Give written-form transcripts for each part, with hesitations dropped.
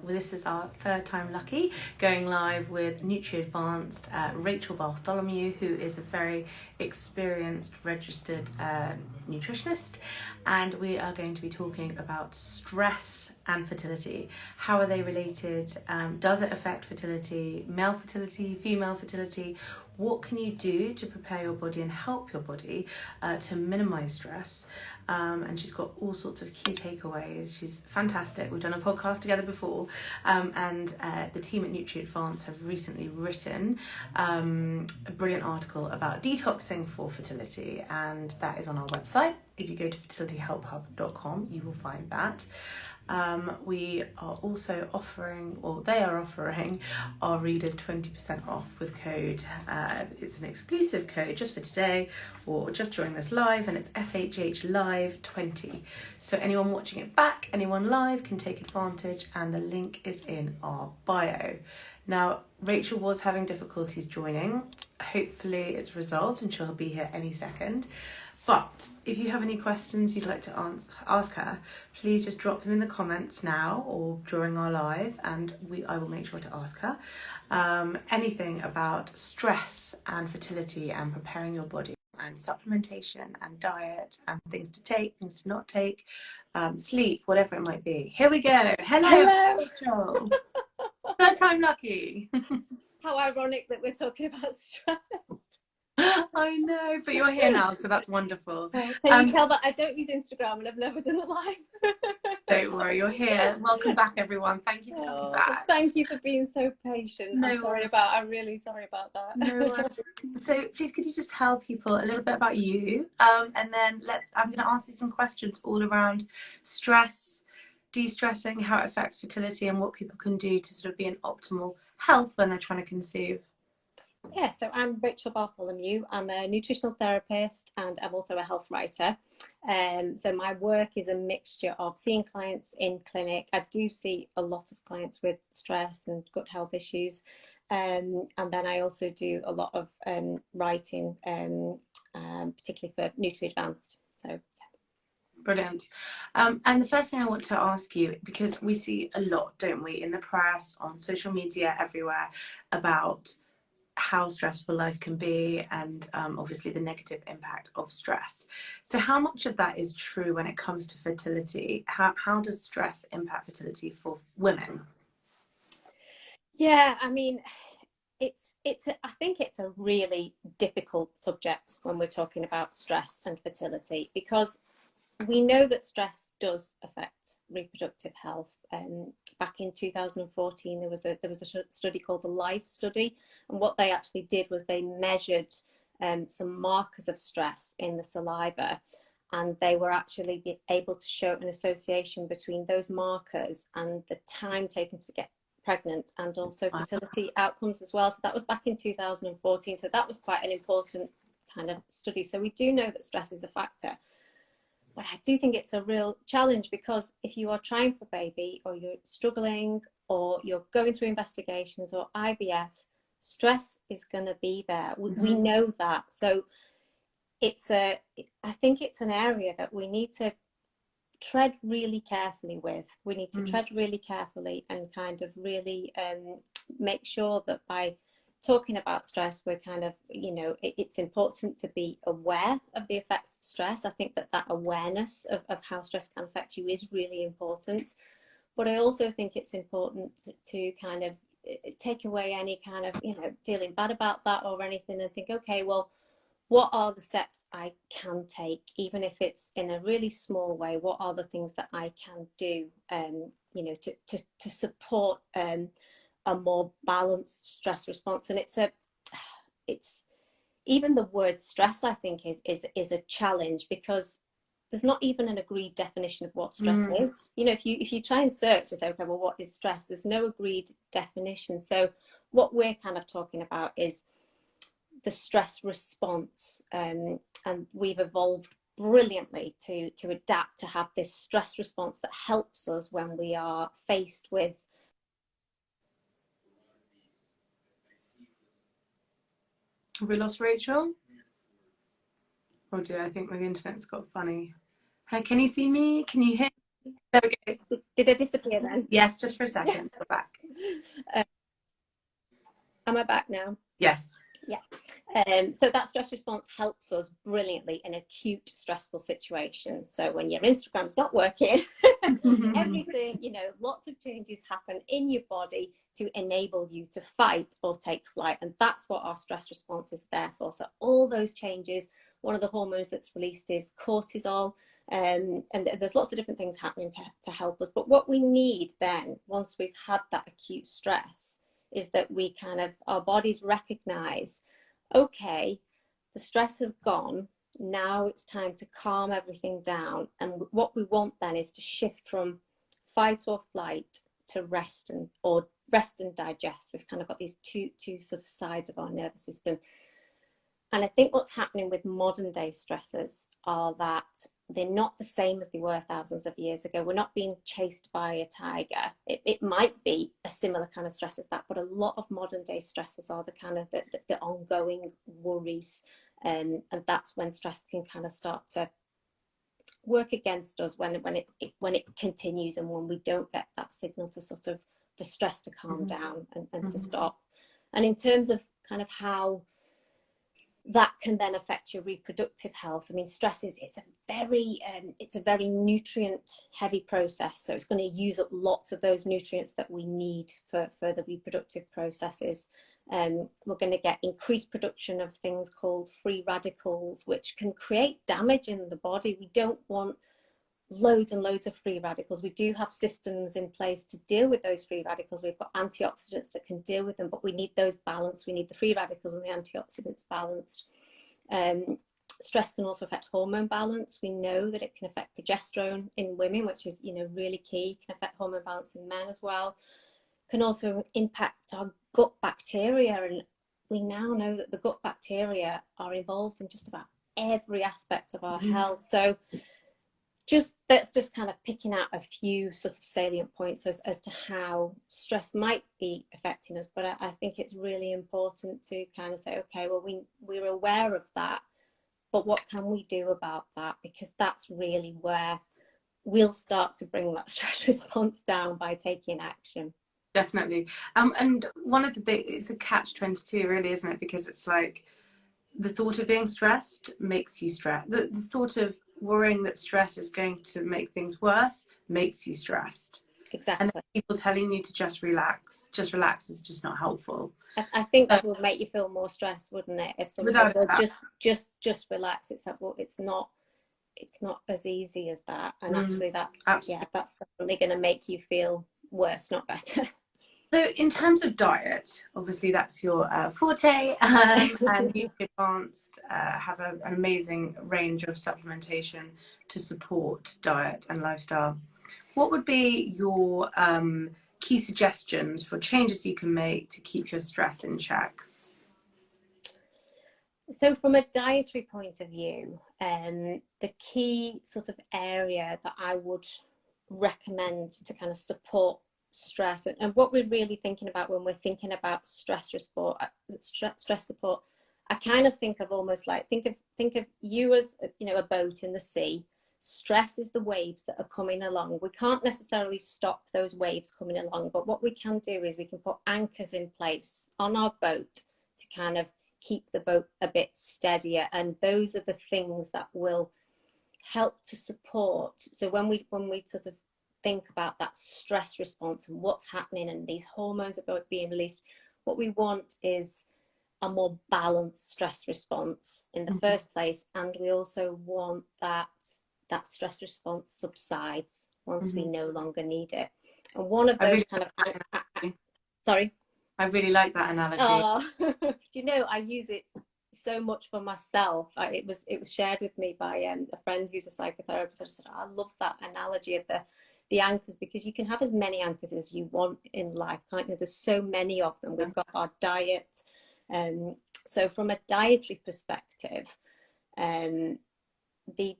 This is our third time lucky going live with Nutri Advanced, Rachel Bartholomew, who is a very experienced registered nutritionist, and we are going to be talking about stress and fertility. How are they related? Does it affect fertility, male fertility, female fertility? What can you do to prepare your body and help your body to minimize stress? And she's got all sorts of key takeaways. She's fantastic. We've done a podcast together before, and the team at Nutri Advanced have recently written a brilliant article about detoxing for fertility, and that is on our website. If you go to fertilityhelphub.com, you will find that. We are also offering, or they are offering, our readers 20% off with code. It's an exclusive code just for today or just during this live, and it's FHH Live 20. So anyone watching it back, anyone live can take advantage, and the link is in our bio. Now, Rachel was having difficulties joining. Hopefully it's resolved and she'll be here any second. But if you have any questions you'd like to ask her, please just drop them in the comments now or during our live, and I will make sure to ask her. Anything about stress and fertility and preparing your body and supplementation and diet and things to take, things to not take, sleep, whatever it might be. Here we go. Hello. Rachel. Third time lucky. How ironic that we're talking about stress. I know, but you're here now, so that's wonderful. Can you tell that I don't use Instagram and I've never done a live? Don't worry, you're here. Welcome back, everyone. Thank you for coming back. Thank you for being so patient. I'm really sorry about that. No worries. So please, could you just tell people a little bit about you, and then I'm going to ask you some questions all around stress, de-stressing, how it affects fertility, and what people can do to sort of be in optimal health when they're trying to conceive. Yeah, so I'm Rachel Bartholomew. I'm a nutritional therapist and I'm also a health writer. So my work is a mixture of seeing clients in clinic. I do see a lot of clients with stress and gut health issues. And then I also do a lot of writing, particularly for Nutri Advanced. So yeah. Brilliant. And the first thing I want to ask you, because we see a lot, don't we, in the press, on social media, everywhere, about how stressful life can be, and obviously the negative impact of stress. So how much of that is true when it comes to fertility? How does stress impact fertility for women? Yeah, I mean, I think it's a really difficult subject when we're talking about stress and fertility, because we know that stress does affect reproductive health. Back in 2014, there was a study called the LIFE study, and what they actually did was they measured some markers of stress in the saliva, and they were actually able to show an association between those markers and the time taken to get pregnant, and also fertility outcomes as well. So that was back in 2014. So that was quite an important kind of study. So we do know that stress is a factor. But I do think it's a real challenge, because if you are trying for a baby, or you're struggling, or you're going through investigations or IVF, stress is going to be there. We know that. So I think it's an area that we need to tread really carefully with. We need to tread really carefully and kind of really make sure that by talking about stress, we're kind of, it's important to be aware of the effects of stress. I think that awareness of how stress can affect you is really important. But I also think it's important to kind of take away any kind of, feeling bad about that or anything, and think, okay, well, what are the steps I can take, even if it's in a really small way? What are the things that I can do, to support a more balanced stress response? And it's even the word stress, I think, is a challenge, because there's not even an agreed definition of what stress is. If you try and search and say, okay, well, what is stress? There's no agreed definition. So what we're kind of talking about is the stress response, and we've evolved brilliantly to adapt to have this stress response that helps us when we are faced with. Have we lost Rachel? Oh dear, I think my internet's got funny. Hey, can you see me? Can you hear There we go. Did I disappear then? Yes, just for a second. We're back. Am I back now? Yes. Yeah. So that stress response helps us brilliantly in acute stressful situations. So when your Instagram's not working, everything, you know, lots of changes happen in your body to enable you to fight or take flight. And that's what our stress response is there for. So all those changes, one of the hormones that's released is cortisol. And there's lots of different things happening to help us. But what we need then, once we've had that acute stress, is that we kind of, our bodies recognize, okay, the stress has gone, now it's time to calm everything down. And what we want then is to shift from fight or flight to rest and digest. We've kind of got these two sort of sides of our nervous system. And I think what's happening with modern day stressors are that they're not the same as they were thousands of years ago. We're not being chased by a tiger. It might be a similar kind of stress as that, but a lot of modern day stresses are the kind of the ongoing worries. And that's when stress can kind of start to work against us when it continues, and when we don't get that signal to sort of, for stress to calm down and to stop. And in terms of kind of how that can then affect your reproductive health. I mean, stress it's a very nutrient heavy process. So it's going to use up lots of those nutrients that we need for the reproductive processes. We're going to get increased production of things called free radicals, which can create damage in the body. We don't want loads and loads of free radicals. We do have systems in place to deal with those free radicals. We've got antioxidants that can deal with them, but we need those balanced. We need the free radicals and the antioxidants balanced. Stress can also affect hormone balance. We know that it can affect progesterone in women, which is, you know, really key. It can affect hormone balance in men as well. Can also impact our gut bacteria, and we now know that the gut bacteria are involved in just about every aspect of our health. So that's just kind of picking out a few sort of salient points as to how stress might be affecting us. But I think it's really important to kind of say, okay, well, we're aware of that, but what can we do about that? Because that's really where we'll start to bring that stress response down, by taking action. Definitely. And one of it's a catch-22 really, isn't it? Because it's like the thought of being stressed makes you stressed. The thought of worrying that stress is going to make things worse makes you stressed. Exactly. And people telling you to just relax is just not helpful. I think that would make you feel more stressed, wouldn't it? If someone said, well, just relax. It's like, well, it's not as easy as that. And actually that's definitely going to make you feel worse, not better. So in terms of diet, obviously that's your forte, and Nutri Advanced have an amazing range of supplementation to support diet and lifestyle. What would be your key suggestions for changes you can make to keep your stress in check? So from a dietary point of view, the key sort of area that I would recommend to kind of support stress, and what we're really thinking about when we're thinking about stress support, I kind of think of almost like, think of you as, you know, a boat in the sea. Stress is the waves that are coming along. We can't necessarily stop those waves coming along, but what we can do is we can put anchors in place on our boat to kind of keep the boat a bit steadier, and those are the things that will help to support. So when we sort of think about that stress response and what's happening and these hormones are being released, what we want is a more balanced stress response in the first place, and we also want that stress response subsides once we no longer need it. And one of those sorry, I really like that analogy. Do you know, I use it so much for myself. It was shared with me by a friend who's a psychotherapist. I said, I love that analogy of the anchors, because you can have as many anchors as you want in life, can't you? There's so many of them. We've got our diet. So from a dietary perspective, the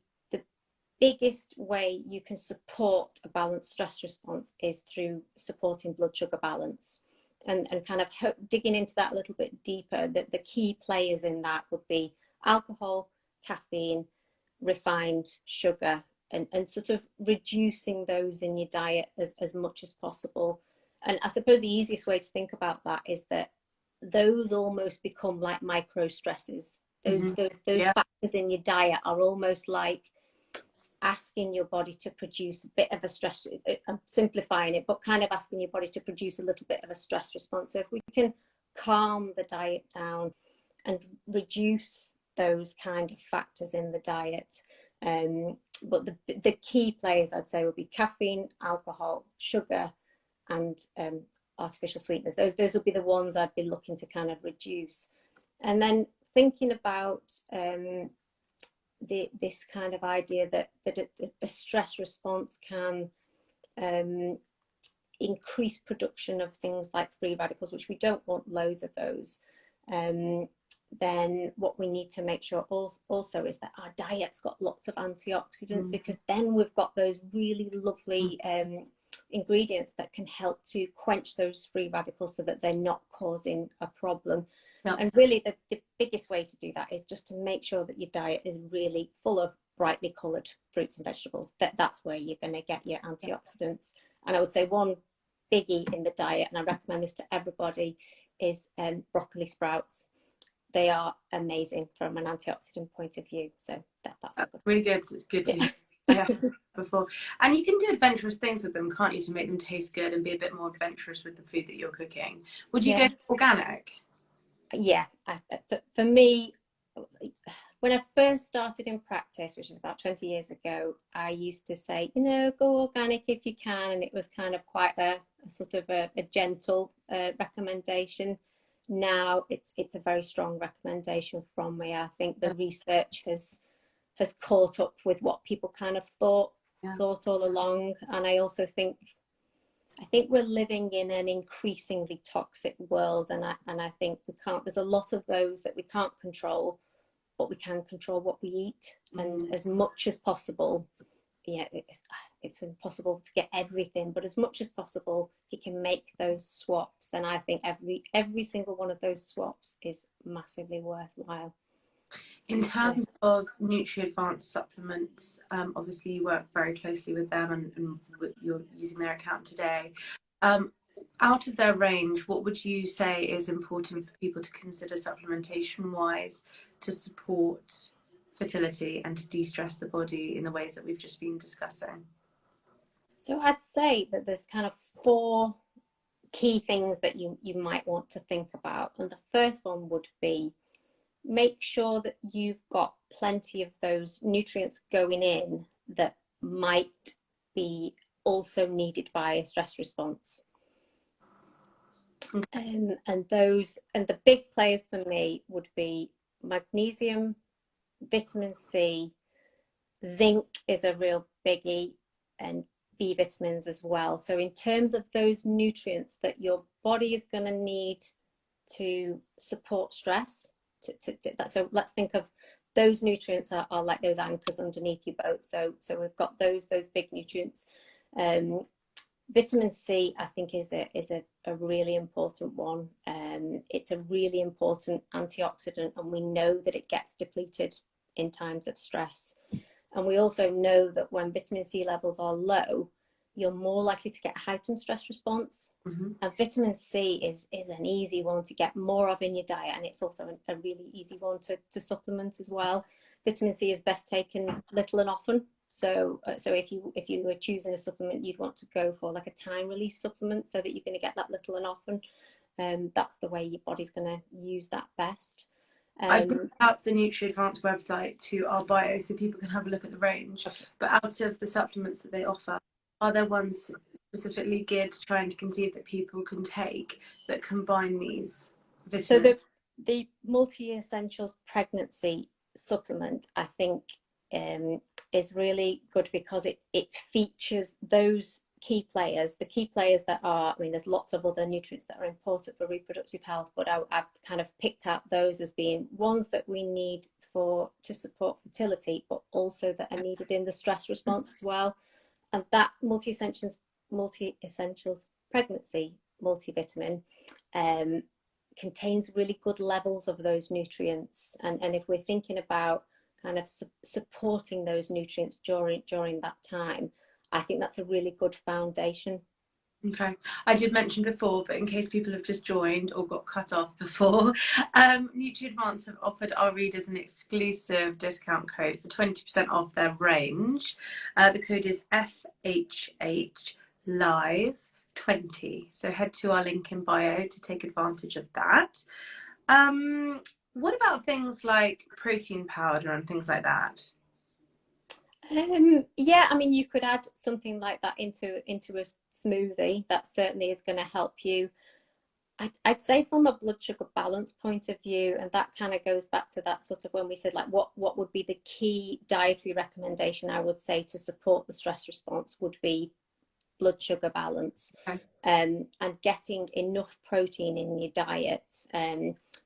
biggest way you can support a balanced stress response is through supporting blood sugar balance. And kind of digging into that a little bit deeper, that the key players in that would be alcohol, caffeine, refined sugar, and sort of reducing those in your diet as much as possible. And I suppose the easiest way to think about that is that those almost become like micro stresses. Those Yeah. factors in your diet are almost like asking your body to produce a bit of a stress. I'm simplifying it, but kind of asking your body to produce a little bit of a stress response. So if we can calm the diet down and reduce those kind of factors in the diet, but the key players I'd say would be caffeine, alcohol, sugar, and artificial sweeteners. Those would be the ones I'd be looking to kind of reduce. And then thinking about this kind of idea that a stress response can increase production of things like free radicals, which we don't want loads of those. Then what we need to make sure also is that our diet's got lots of antioxidants, because then we've got those really lovely ingredients that can help to quench those free radicals so that they're not causing a problem. Yep. And really the biggest way to do that is just to make sure that your diet is really full of brightly coloured fruits and vegetables. That's where you're going to get your antioxidants. And I would say one biggie in the diet, and I recommend this to everybody, is broccoli sprouts. They are amazing from an antioxidant point of view. So that's really good. It's good to yeah. Before. And you can do adventurous things with them, can't you, to make them taste good and be a bit more adventurous with the food that you're cooking. Would you go organic? Yeah, for me, when I first started in practice, which was about 20 years ago, I used to say, go organic if you can. And it was kind of quite a sort of a gentle recommendation. Now it's a very strong recommendation from me. I think the research has caught up with what people kind of thought all along. And I also think we're living in an increasingly toxic world, and I think there's a lot of those that we can't control, but we can control what we eat. And as much as possible, it's impossible to get everything, but as much as possible, if you can make those swaps, then I think every single one of those swaps is massively worthwhile. In terms of Nutri Advanced supplements, obviously you work very closely with them, and you're using their account today. Out of their range, what would you say is important for people to consider supplementation wise to support fertility and to de-stress the body in the ways that we've just been discussing? So I'd say that there's kind of 4 key things that you might want to think about. And the first one would be, make sure that you've got plenty of those nutrients going in that might be also needed by a stress response. And the big players for me would be magnesium, vitamin C, zinc is a real biggie, and B vitamins as well. So in terms of those nutrients that your body is going to need to support stress, so let's think of those nutrients are like those anchors underneath your boat. So we've got those big nutrients. Vitamin C, I think, is a really important one. It's a really important antioxidant, and we know that it gets depleted in times of stress. And we also know that when vitamin C levels are low, you're more likely to get a heightened stress response. And vitamin C is an easy one to get more of in your diet, and it's also a really easy one to supplement as well. Vitamin C is best taken little and often. So if you were choosing a supplement, you'd want to go for like a time release supplement, so that you're going to get that little and often. That's the way your body's going to use that best. I've put up the Nutri Advanced website to our bio so people can have a look at the range. But out of the supplements that they offer, are there ones specifically geared to trying to conceive that people can take that combine these vitamins? So the multi-essentials pregnancy supplement, I think, is really good because it features those key players. The key players that are, there's lots of other nutrients that are important for reproductive health, but I've kind of picked out those as being ones that we need to support fertility, but also that are needed in the stress response as well. And that multi-essentials pregnancy multivitamin contains really good levels of those nutrients. And if we're thinking about kind of supporting those nutrients during that time, I think that's a really good foundation. Okay, I did mention before, but in case people have just joined or got cut off before, Nutri Advanced have offered our readers an exclusive discount code for 20% off their range. The code is FHH Live 20. So head to our link in bio to take advantage of that. What about things like protein powder and things like that? Yeah, I mean, you could add something like that into a smoothie. That certainly is going to help you. I'd say from a blood sugar balance point of view, and that kind of goes back to that sort of when we said like what would be the key dietary recommendation, I would say, to support the stress response would be blood sugar balance. Okay. And getting enough protein in your diet.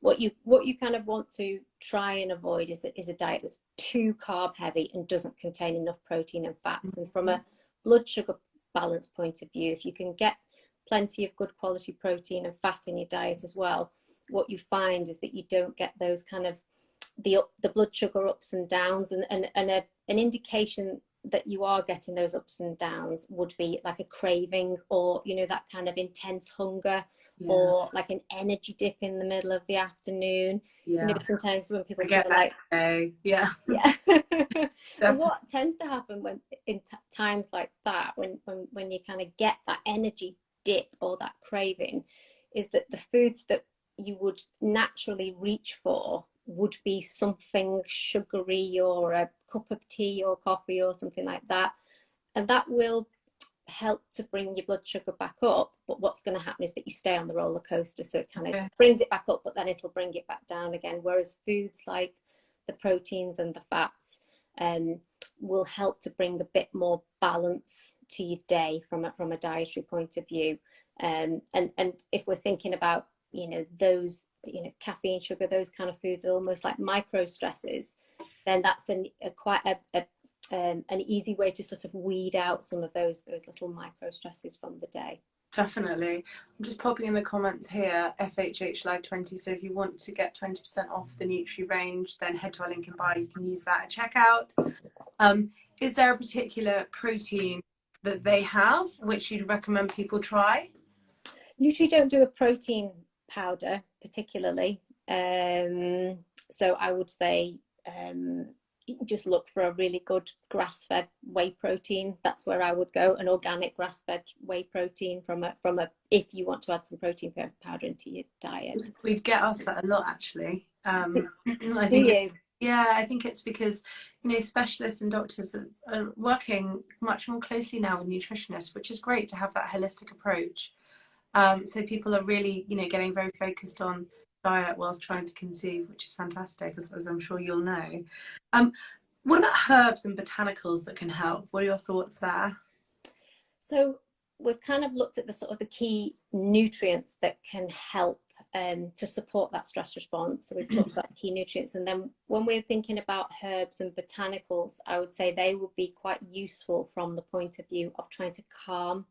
What you kind of want to try and avoid is a diet that's too carb heavy and doesn't contain enough protein and fats. And from a blood sugar balance point of view, if you can get plenty of good quality protein and fat in your diet as well, what you find is that you don't get those kind of the blood sugar ups and downs, and an indication that you are getting those ups and downs would be like a craving, or that kind of intense hunger, or like an energy dip in the middle of the afternoon. Sometimes when people feel like and what tends to happen when in times like that, when you kind of get that energy dip or that craving, is that the foods that you would naturally reach for would be something sugary, or a cup of tea or coffee or something like that, and that will help to bring your blood sugar back up. But what's going to happen is that you stay on the roller coaster, so it kind of brings it back up, but then it'll bring it back down again. Whereas foods like the proteins and the fats will help to bring a bit more balance to your day from a dietary point of view. And if we're thinking about those caffeine, sugar, those kind of foods are almost like micro stresses, then that's quite an easy way to sort of weed out some of those little micro stresses from the day. Definitely. I'm just popping in the comments here, FHH Live 20. So if you want to get 20% off the Nutri range, then head to our link in bio. You can use that at checkout. Is there a particular protein that they have which you'd recommend people try? Nutri don't do a protein powder particularly, so I would say just look for a really good grass-fed whey protein. That's where I would go, an organic grass-fed whey protein from a if you want to add some protein powder into your diet. We'd get asked that a lot, actually. I think Do you? I think it's because specialists and doctors are working much more closely now with nutritionists, which is great to have that holistic approach. So people are really, getting very focused on diet whilst trying to conceive, which is fantastic, as I'm sure you'll know. What about herbs and botanicals that can help? What are your thoughts there? So we've kind of looked at the sort of the key nutrients that can help to support that stress response. So we've talked about the key nutrients, and then when we're thinking about herbs and botanicals, I would say they would be quite useful from the point of view of trying to calm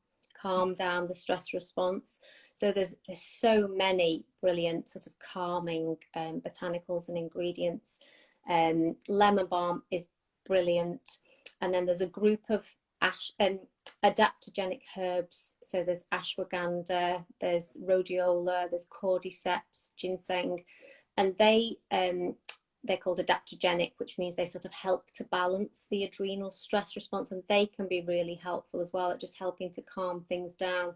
down the stress response. So there's so many brilliant sort of calming botanicals and ingredients. Lemon balm is brilliant, and then there's a group of adaptogenic herbs. So there's ashwagandha, there's rhodiola, there's cordyceps, ginseng, and they're called adaptogenic, which means they sort of help to balance the adrenal stress response, and they can be really helpful as well at just helping to calm things down.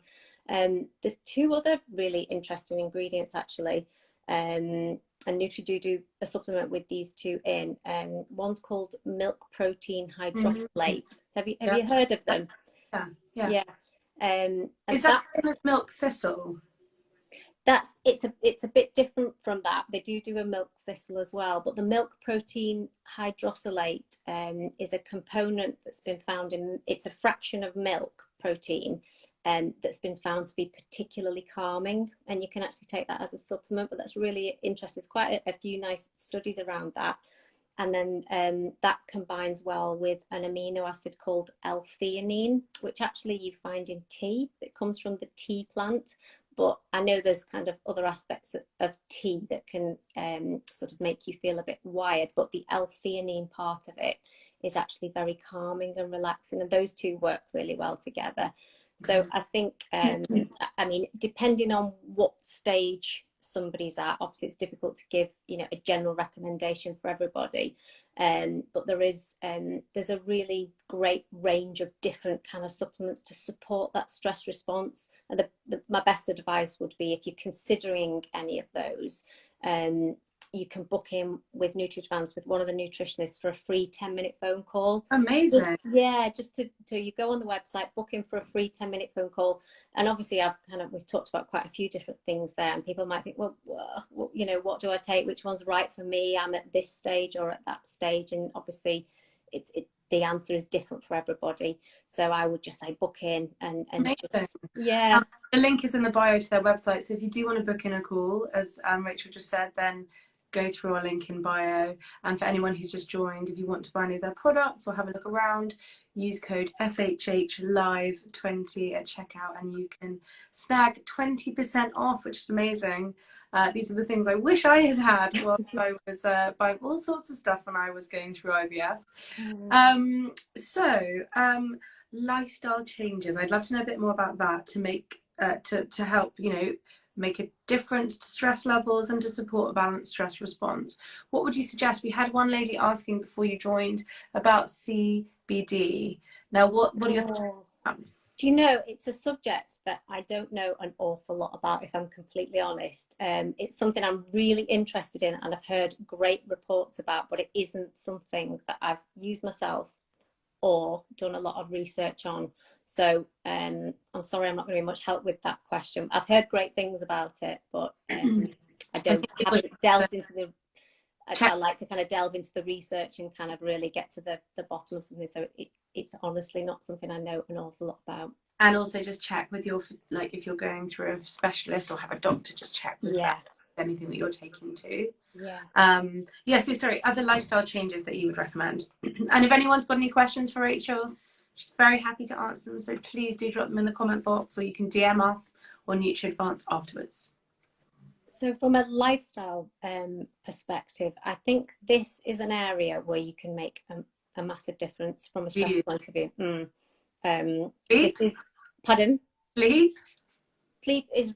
There's two other really interesting ingredients actually, and Nutri do a supplement with these two in. One's called milk protein hydrolysate. Have you heard of them? Yeah. And is that the same as milk thistle? It's a bit different from that. They do a milk thistle as well, but the milk protein hydrolysate is a component that's been found it's a fraction of milk protein that's been found to be particularly calming, and you can actually take that as a supplement, but that's really interesting. There's quite a few nice studies around that. And then that combines well with an amino acid called L-theanine, which actually you find in tea. It comes from the tea plant, But I know there's kind of other aspects of tea that can sort of make you feel a bit wired, but the L-theanine part of it is actually very calming and relaxing, and those two work really well together. So I think, I mean, depending on what stage somebody's at, obviously it's difficult to give, you know, a general recommendation for everybody. But there's a really great range of different kind of supplements to support that stress response. And my best advice would be, if you're considering any of those, you can book in with Nutri Advanced with one of the nutritionists for a free 10-minute phone call. Amazing. Just to you go on the website, book in for a free 10-minute phone call. And obviously we've talked about quite a few different things there, and people might think, well, you know, what do I take? Which one's right for me? I'm at this stage or at that stage. And obviously the answer is different for everybody. So I would just say book in and just, yeah. The link is in the bio to their website. So if you do want to book in a call, as Rachel just said, then go through our link in bio. And for anyone who's just joined, if you want to buy any of their products or have a look around, use code FHHLive20 at checkout and you can snag 20% off, which is amazing. These are the things I wish I had while I was buying all sorts of stuff when I was going through IVF. Lifestyle changes. I'd love to know a bit more about that to make to help, you know, make a difference to stress levels and to support a balanced stress response. What would you suggest? We had one lady asking before you joined about CBD. Now, what are your thoughts? Do you know, it's a subject that I don't know an awful lot about, if I'm completely honest. It's something I'm really interested in and I've heard great reports about, but it isn't something that I've used myself or done a lot of research on. So I'm sorry, I'm not going to be much help with that question. I've heard great things about it, but I haven't delved into the. I like to kind of delve into the research and kind of really get to the bottom of something. So it's honestly not something I know an awful lot about. And also just check with your, like, if you're going through a specialist or have a doctor, just check with that, anything that you're taking too. So sorry, other lifestyle changes that you would recommend. And if anyone's got any questions for Rachel, she's very happy to answer them. So please do drop them in the comment box, or you can DM us or Nutri Advanced afterwards. So from a lifestyle perspective, I think this is an area where you can make a massive difference from a stress point of view. Pardon? Sleep is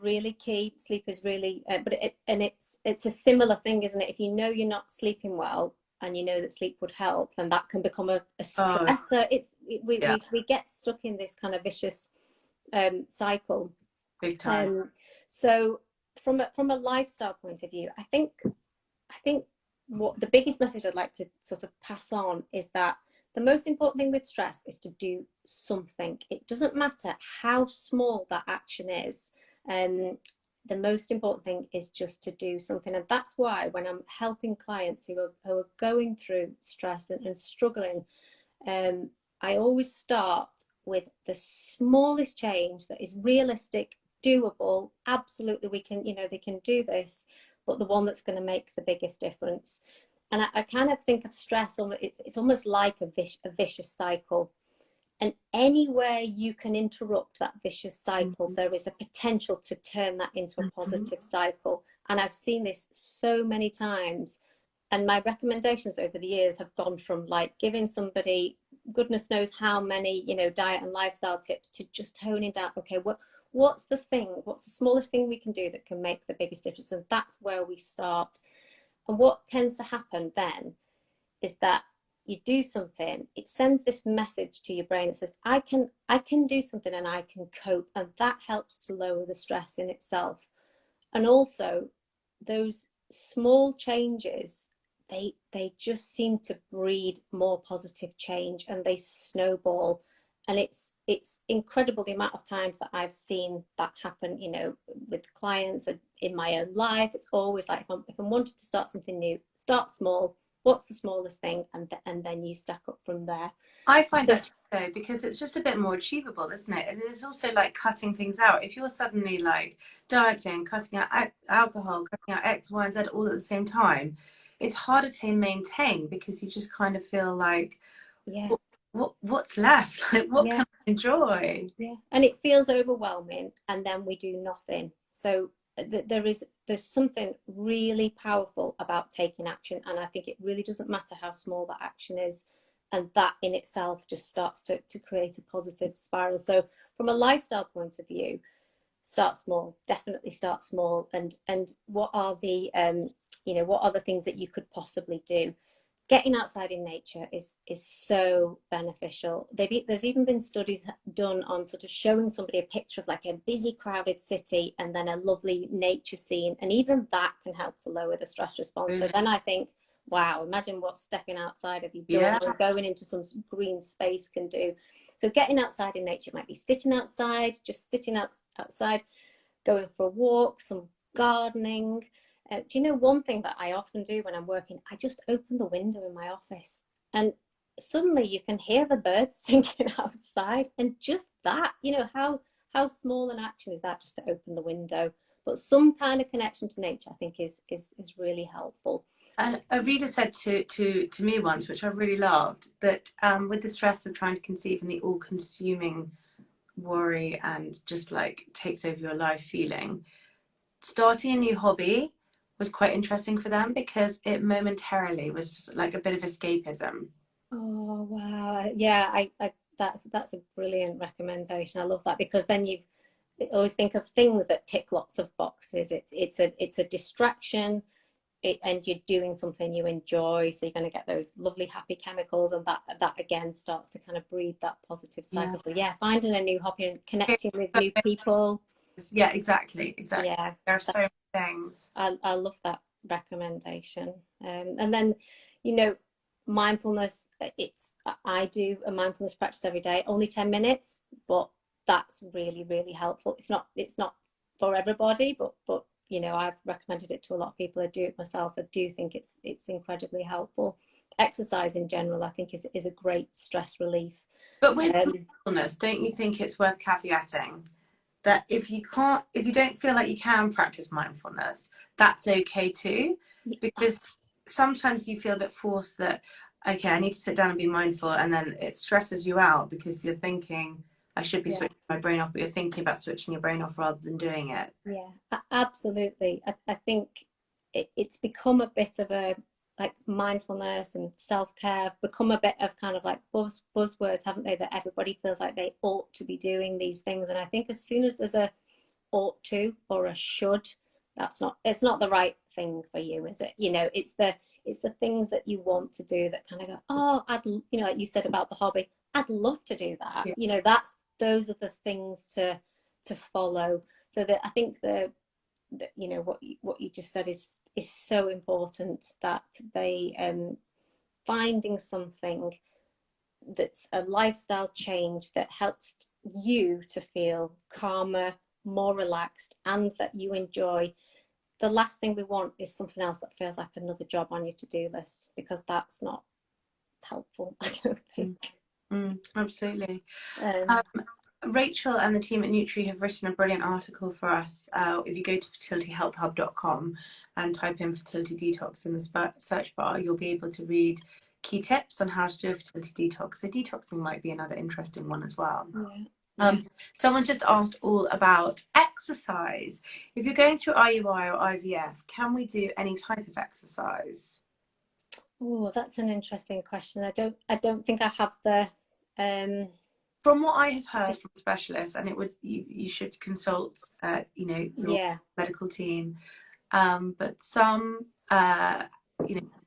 really key. Sleep is really, it's a similar thing, isn't it? If you know you're not sleeping well and you know that sleep would help, then that can become a stressor. We get stuck in this kind of vicious cycle. Big time. So from a lifestyle point of view, I think what the biggest message I'd like to sort of pass on is that the most important thing with stress is to do something. It doesn't matter how small that action is. The most important thing is just to do something. And that's why when I'm helping clients who are going through stress and struggling, I always start with the smallest change that is realistic, doable. Absolutely, they can do this, but the one that's going to make the biggest difference. And I kind of think of stress, it's almost like a vicious cycle. And anywhere you can interrupt that vicious cycle, there is a potential to turn that into a positive cycle. And I've seen this so many times. And my recommendations over the years have gone from like giving somebody goodness knows how many, diet and lifestyle tips, to just honing down, okay, what's the smallest thing we can do that can make the biggest difference? And that's where we start. And what tends to happen then is that you do something, it sends this message to your brain that says, I can do something and I can cope. And that helps to lower the stress in itself. And also those small changes, they just seem to breed more positive change, and they snowball. And it's incredible the amount of times that I've seen that happen, with clients and in my own life. It's always like, if I'm wanting to start something new, start small. What's the smallest thing? And then you stack up from there. I find that so, because it's just a bit more achievable, isn't it? And it's also like cutting things out. If you're suddenly like dieting, cutting out alcohol, cutting out X, Y, and Z all at the same time, it's harder to maintain, because you just kind of feel like, what's left? Like, what Yeah. can I enjoy? Yeah, and it feels overwhelming, and then we do nothing. So there's something really powerful about taking action, and I think it really doesn't matter how small that action is, and that in itself just starts to create a positive spiral. So from a lifestyle point of view, start small, definitely start small, and what are the what are the things that you could possibly do? Getting outside in nature is so beneficial. There's even been studies done on sort of showing somebody a picture of like a busy, crowded city and then a lovely nature scene, and even that can help to lower the stress response. So then I think, wow, imagine what stepping outside of your door or going into some green space can do. So getting outside in nature might be sitting outside, just sitting outside, going for a walk, some gardening. Do you know one thing that I often do when I'm working? I just open the window in my office, and suddenly you can hear the birds singing outside, and just that, how small an action is that, just to open the window? But some kind of connection to nature, I think, is really helpful. And a reader said to me once, which I really loved, that with the stress of trying to conceive and the all-consuming worry and just like takes over your life feeling, starting a new hobby was quite interesting for them because it momentarily was like a bit of escapism. Oh wow. Yeah, I that's a brilliant recommendation. I love that, because then you always think of things that tick lots of boxes. It's a distraction, and you're doing something you enjoy, so you're going to get those lovely happy chemicals, and that again starts to kind of breed that positive cycle. So yeah, finding a new hobby and connecting with new people. Yeah, exactly. Yeah, there are so many things. I love that recommendation. And then, mindfulness, I do a mindfulness practice every day, only 10 minutes, but that's really, really helpful. It's not for everybody, but I've recommended it to a lot of people. I do it myself. I do think it's incredibly helpful. Exercise in general, I think, is a great stress relief. But with mindfulness, don't you think it's worth caveating that if you don't feel like you can practice mindfulness, that's okay too? Because sometimes you feel a bit forced that, okay, I need to sit down and be mindful, and then it stresses you out because you're thinking, I should be switching my brain off, but you're thinking about switching your brain off rather than doing it. Yeah, absolutely. I think it's become a bit of a, like, mindfulness and self-care have become a bit of kind of like buzzwords, haven't they? That everybody feels like they ought to be doing these things. And I think as soon as there's a ought to or a should, it's not the right thing for you, is it? It's the things that you want to do that kind of go, oh, like you said about the hobby, I'd love to do that. Yeah. Those are the things to follow. So that I think what you just said is so important, that they finding something that's a lifestyle change that helps you to feel calmer, more relaxed, and that you enjoy. The last thing we want is something else that feels like another job on your to-do list, because that's not helpful, I don't think. Absolutely. Rachel and the team at Nutri have written a brilliant article for us. If you go to fertilityhelphub.com and type in fertility detox in the search bar, you'll be able to read key tips on how to do a fertility detox. So detoxing might be another interesting one as well. Someone just asked all about exercise. If you're going through IUI or IVF, can we do any type of exercise? Oh, that's an interesting question. I don't think I have the from what I have heard from specialists, and you should consult your medical team, but some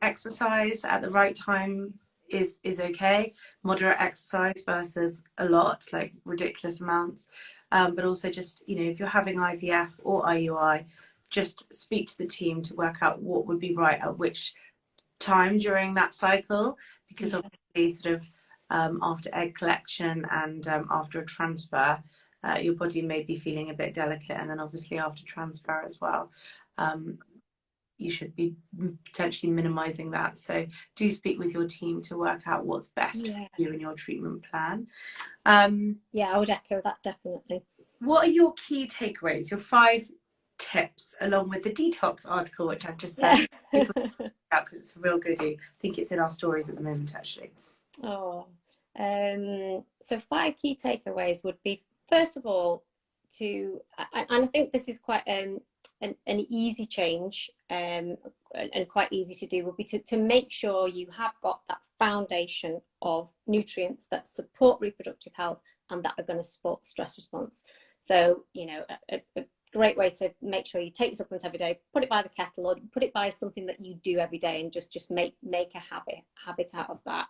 exercise at the right time is okay. Moderate exercise versus a lot, like ridiculous amounts, but also just if you're having IVF or IUI, just speak to the team to work out what would be right at which time during that cycle, because obviously sort of after egg collection and after a transfer, your body may be feeling a bit delicate, and then obviously after transfer as well, you should be potentially minimizing that. So do speak with your team to work out what's best for you and your treatment plan. I would echo that, definitely. What are your key takeaways, your 5 tips, along with the detox article, which I've just said, because it's a real goodie? I think it's in our stories at the moment, actually. So 5 key takeaways would be, first of all, and I think this is quite an easy change, and quite easy to do, would be to make sure you have got that foundation of nutrients that support reproductive health and that are going to support the stress response. So, you know, a great way to make sure you take supplements every day, put it by the kettle, or put it by something that you do every day, and just make a habit out of that.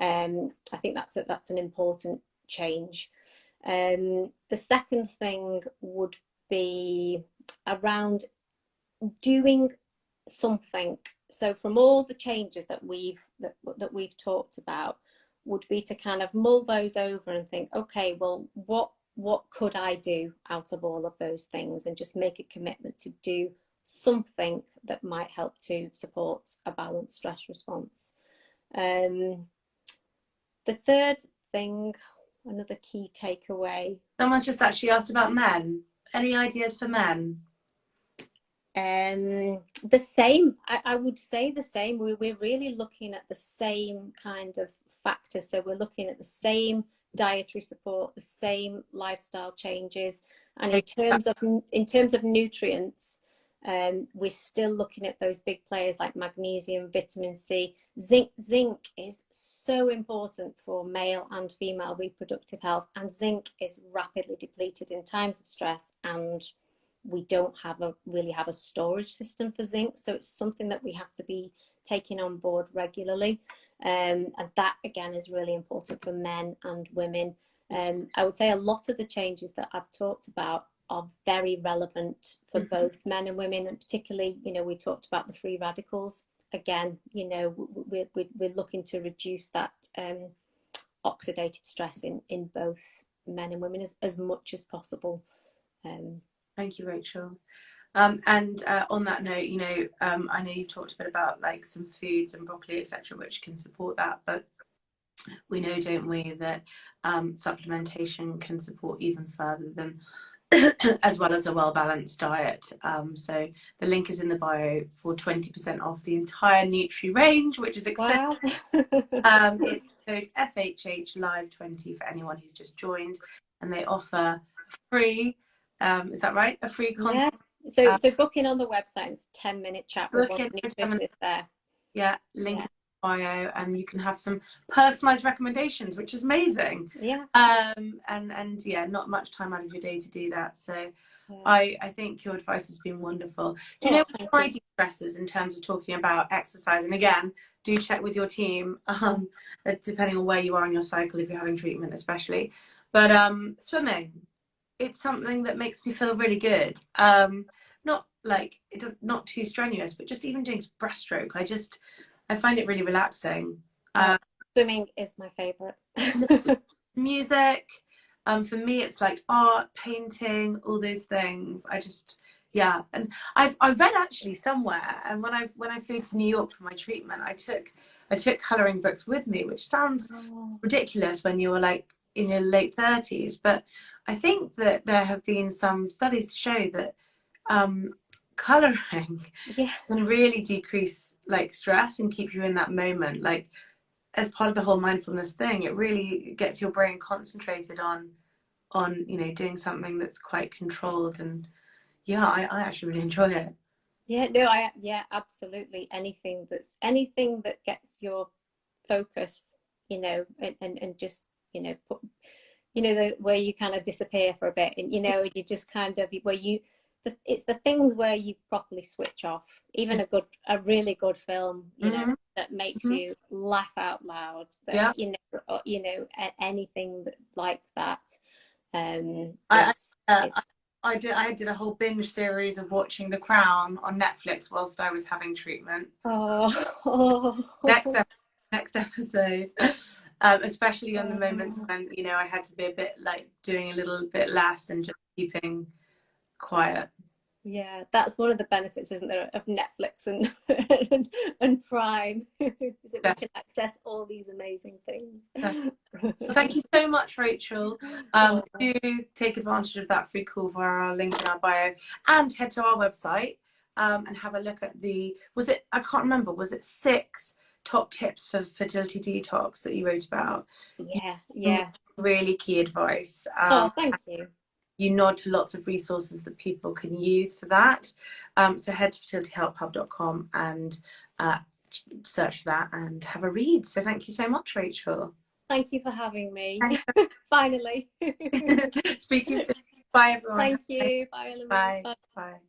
I think that's an important change. The second thing would be around doing something. So from all the changes that we've talked about, would be to kind of mull those over and think, okay, well, what could I do out of all of those things, and just make a commitment to do something that might help to support a balanced stress response. The third thing, another key takeaway. Someone's just actually asked about men. Any ideas for men? The same. I would say the same. We're really looking at the same kind of factors. So we're looking at the same dietary support, the same lifestyle changes, and in terms of nutrients, we're still looking at those big players like magnesium, vitamin C, zinc. Zinc is so important for male and female reproductive health, and zinc is rapidly depleted in times of stress, and we don't really have a storage system for zinc, so it's something that we have to be taking on board regularly, and that again is really important for men and women. I would say a lot of the changes that I've talked about are very relevant for both men and women, and particularly, you know, we talked about the free radicals. Again, you know, we're looking to reduce that oxidative stress in both men and women as much as possible. Thank you, Rachel. And on that note, you know, I know you've talked a bit about like some foods and broccoli, etc., which can support that, but we know, don't we, that supplementation can support even further than as well as a well-balanced diet. So the link is in the bio for 20% off the entire Nutri range, which is extensive. Wow. It's code FHH Live 20 for anyone who's just joined, and they offer free. Is that right? A free content. Yeah. So booking on the website is 10-minute chat with one of the nutritionists there. Yeah, link in the bio, and you can have some personalised recommendations, which is amazing. Yeah. And yeah, not much time out of your day to do that. So yeah. I think your advice has been wonderful. Do you know what my de-stressors in terms of talking about exercise? And again, do check with your team, depending on where you are in your cycle, if you're having treatment especially. But swimming. It's something that makes me feel really good. Not like not too strenuous, but just even doing breaststroke. I find it really relaxing. Swimming is my favorite. Music. For me, it's like art, painting, all those things. Yeah. And I read actually somewhere, and when I flew to New York for my treatment, I took colouring books with me, which sounds ridiculous when you were like in your late 30s, but I think that there have been some studies to show that colouring can really decrease like stress and keep you in that moment. Like as part of the whole mindfulness thing, it really gets your brain concentrated on you know, doing something that's quite controlled. And yeah, I actually really enjoy it. Yeah, no, absolutely. Anything that gets your focus, you know, and just, you know, put, you know, where you kind of disappear for a bit, and you know, you just kind of it's the things where you properly switch off. Even a really good film, you know, that makes you laugh out loud. That, you know, anything like that. I did a whole binge series of watching The Crown on Netflix whilst I was having treatment. Next episode, especially on the moments when, you know, I had to be a bit like doing a little bit less and just keeping quiet. Yeah, that's one of the benefits, isn't there, of Netflix and Prime, is that we can access all these amazing things. Thank you so much, Rachel. Do take advantage of that free call via our link in our bio, and head to our website and have a look at I can't remember, was it 6 top tips for fertility detox that you wrote about. Yeah. Really key advice. Oh, thank you. You nod to lots of resources that people can use for that. So head to fertilityhelphub.com and search for that and have a read. So thank you so much, Rachel. Thank you for having me. Finally. Speak to you soon. Bye, everyone. Thank you. Bye, Eloise. Bye. Bye. Bye.